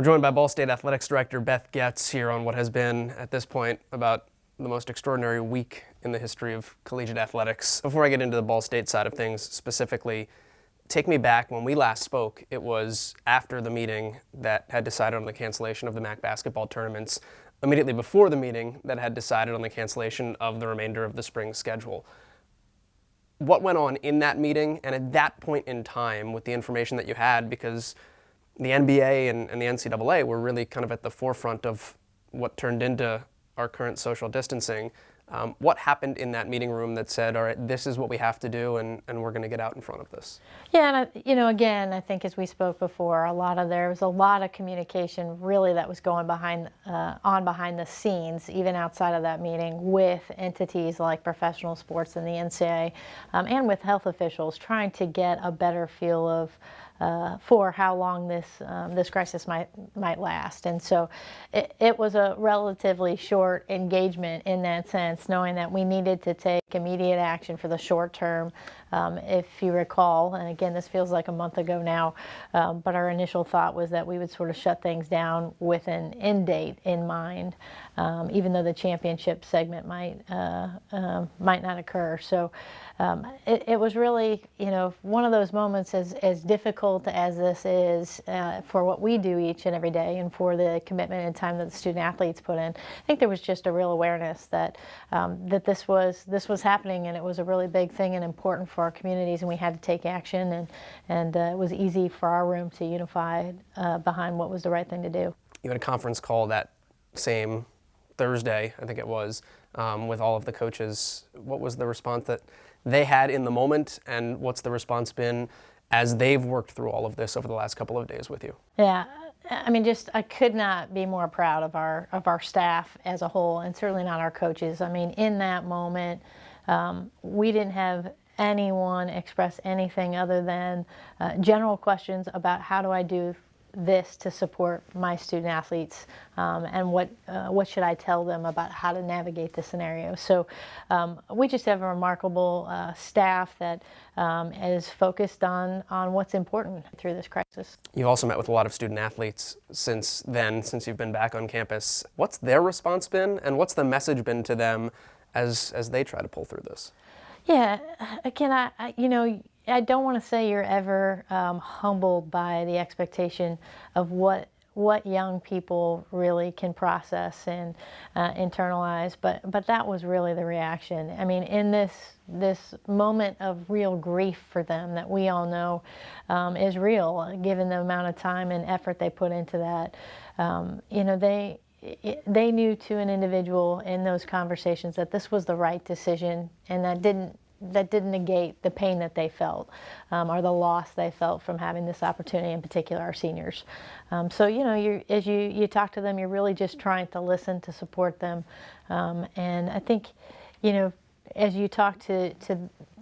We're joined by Ball State Athletics Director Beth Goetz here on what has been, at this point, about the most extraordinary week in the history of collegiate athletics. Before I get into the Ball State side of things specifically, take me back when we last spoke. It was after the meeting that had decided on the cancellation of the MAC basketball tournaments, immediately before the meeting that had decided on the cancellation of the remainder of the spring schedule. What went on in that meeting and at that point in time with the information that you had, because the NBA and the NCAA were really kind of at the forefront of what turned into our current social distancing. What happened in that meeting room that said, all right, this is what we have to do and we're going to get out in front of this? Yeah, and again, I think as we spoke before, there was a lot of communication really that was going behind the scenes, even outside of that meeting, with entities like professional sports and the NCAA, and with health officials, trying to get a better feel of for how long this crisis might last. And so it was a relatively short engagement in that sense, knowing that we needed to take immediate action for the short term. If you recall, and again, this feels like a month ago now, but our initial thought was that we would sort of shut things down with an end date in mind, even though the championship segment might not occur. So it was really, one of those moments as difficult as this is for what we do each and every day, and for the commitment and time that the student athletes put in. I think there was just a real awareness that that this was happening, and it was a really big thing and important for our communities, and we had to take action, and it was easy for our room to unify behind what was the right thing to do. You had a conference call that same Thursday, I think it was, with all of the coaches. What was the response that they had in the moment, and what's the response been as they've worked through all of this over the last couple of days with you? Yeah, I mean, I could not be more proud of our staff as a whole, and certainly not our coaches. I mean, in that moment, we didn't have anyone express anything other than general questions about how do I do this to support my student athletes, and what should I tell them about how to navigate the scenario. So we just have a remarkable staff that is focused on what's important through this crisis. You also met with a lot of student athletes since you've been back on campus. What's their response been, and what's the message been to them as they try to pull through this? Yeah, again, I don't want to say you're ever humbled by the expectation of what young people really can process and internalize, but that was really the reaction. I mean, in this moment of real grief for them that we all know is real, given the amount of time and effort they put into that, they knew to an individual in those conversations that this was the right decision, and that didn't negate the pain that they felt, or the loss they felt from having this opportunity, in particular our seniors. So as you talk to them, you're really just trying to listen, to support them, and I think as you talk to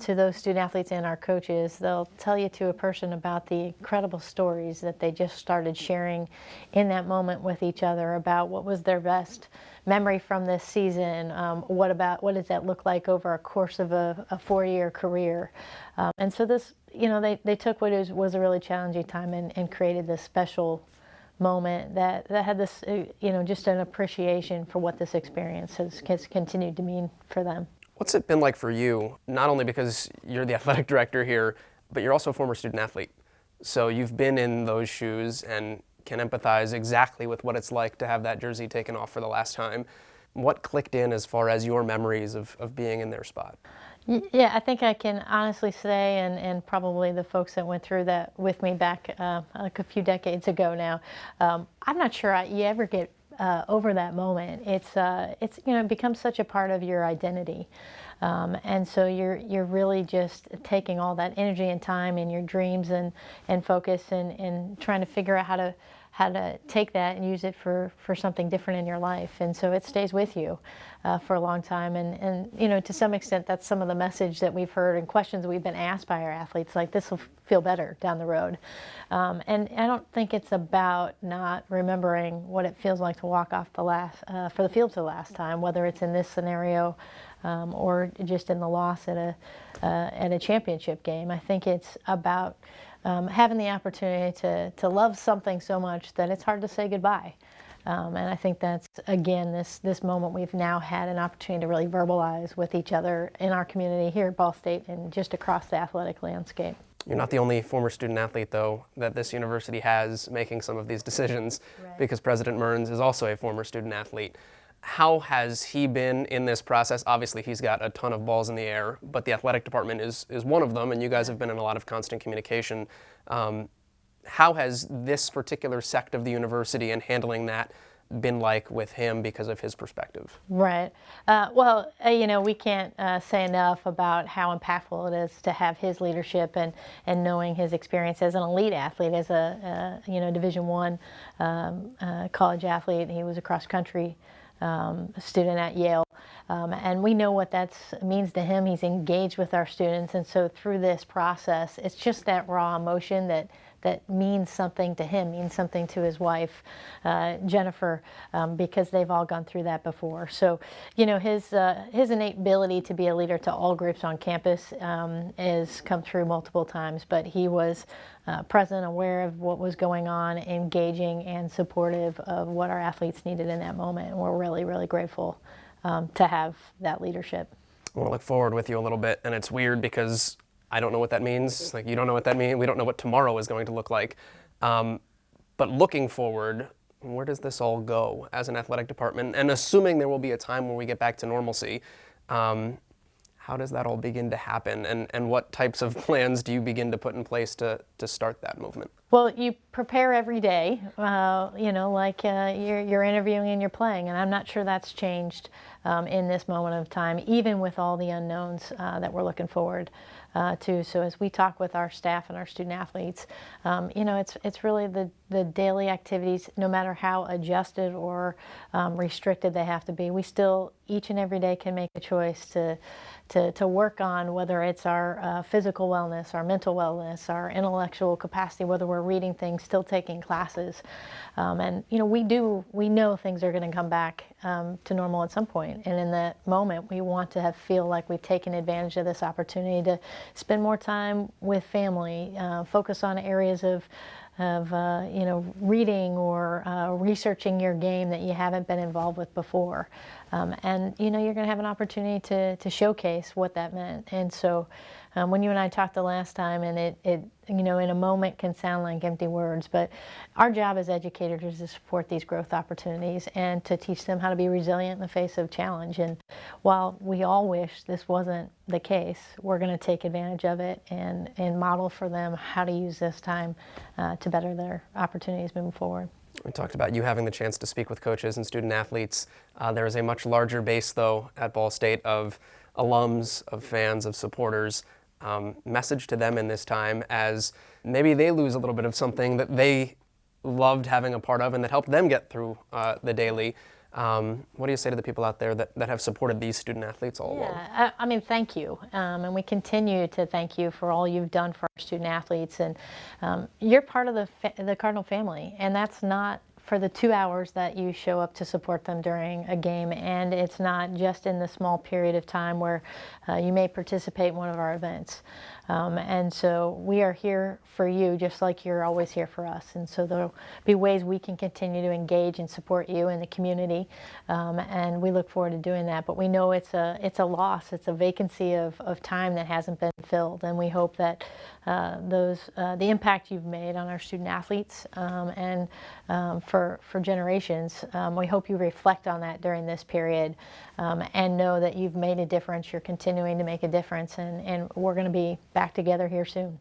those student athletes and our coaches, they'll tell you to a person about the incredible stories that they just started sharing in that moment with each other about what was their best memory from this season. What does that look like over a course of a 4-year career? And so this, they took what was a really challenging time and created this special moment that had this, just an appreciation for what this experience has continued to mean for them. What's it been like for you, not only because you're the athletic director here, but you're also a former student athlete? So you've been in those shoes and can empathize exactly with what it's like to have that jersey taken off for the last time. What clicked in as far as your memories of being in their spot? Yeah, I think I can honestly say, and probably the folks that went through that with me back like a few decades ago now, I'm not sure you ever get over that moment. It's becomes such a part of your identity, and so you're really just taking all that energy and time and your dreams and focus and trying to figure out how to take that and use it for something different in your life. And so it stays with you for a long time. And to some extent, that's some of the message that we've heard and questions we've been asked by our athletes, like, this will feel better down the road. And I don't think it's about not remembering what it feels like to walk off for the field for the last time, whether it's in this scenario or just in the loss at a championship game. I think it's about having the opportunity to love something so much that it's hard to say goodbye. And I think that's, again, this moment we've now had an opportunity to really verbalize with each other in our community here at Ball State and just across the athletic landscape. You're not the only former student athlete, though, that this university has making some of these decisions, Right. because President Mearns is also a former student athlete. How has he been in this process? Obviously, he's got a ton of balls in the air, but the athletic department is one of them, and you guys have been in a lot of constant communication. How has this particular sect of the university and handling that been like with him because of his perspective? Right. We can't say enough about how impactful it is to have his leadership and knowing his experience as an elite athlete, as a Division I college athlete. He was a cross country student at Yale. And we know what that means to him. He's engaged with our students. And so through this process, it's just that raw emotion that means something to him, means something to his wife, Jennifer, because they've all gone through that before. So, his innate ability to be a leader to all groups on campus has come through multiple times, but he was present, aware of what was going on, engaging and supportive of what our athletes needed in that moment. And we're really, really grateful to have that leadership. I want to look forward with you a little bit, and it's weird because I don't know what that means. Like, you don't know what that means. We don't know what tomorrow is going to look like. But looking forward, where does this all go as an athletic department? And assuming there will be a time where we get back to normalcy, how does that all begin to happen? And what types of plans do you begin to put in place to start that movement? Well, you prepare every day, you're interviewing and you're playing, and I'm not sure that's changed in this moment of time, even with all the unknowns that we're looking forward to. So as we talk with our staff and our student athletes, it's really the daily activities, no matter how adjusted or restricted they have to be. We still, each and every day, can make a choice to work on, whether it's our physical wellness, our mental wellness, our intellectual capacity, whether we're reading things, still taking classes. We know things are going to come back to normal at some point. And in that moment, we want to feel like we've taken advantage of this opportunity to spend more time with family, focus on areas of reading or researching your game that you haven't been involved with before. You're going to have an opportunity to showcase what that meant. And so when you and I talked the last time, and it in a moment can sound like empty words, but our job as educators is to support these growth opportunities and to teach them how to be resilient in the face of challenge. And while we all wish this wasn't the case, we're going to take advantage of it and model for them how to use this time to better their opportunities moving forward. We talked about you having the chance to speak with coaches and student athletes. There is a much larger base, though, at Ball State of alums, of fans, of supporters. Message to them in this time, as maybe they lose a little bit of something that they loved having a part of and that helped them get through the daily. What do you say to the people out there that have supported these student athletes all along? Thank you. And we continue to thank you for all you've done for our student athletes. And you're part of the Cardinal family, and that's not for the 2 hours that you show up to support them during a game, and it's not just in the small period of time where you may participate in one of our events. And so we are here for you just like you're always here for us. And so there'll be ways we can continue to engage and support you in the community, and we look forward to doing that. But we know it's a loss, it's a vacancy of time that hasn't been filled, and we hope that the impact you've made on our student athletes and for generations, we hope you reflect on that during this period and know that you've made a difference, you're continuing to make a difference, and we're going to be back together here soon.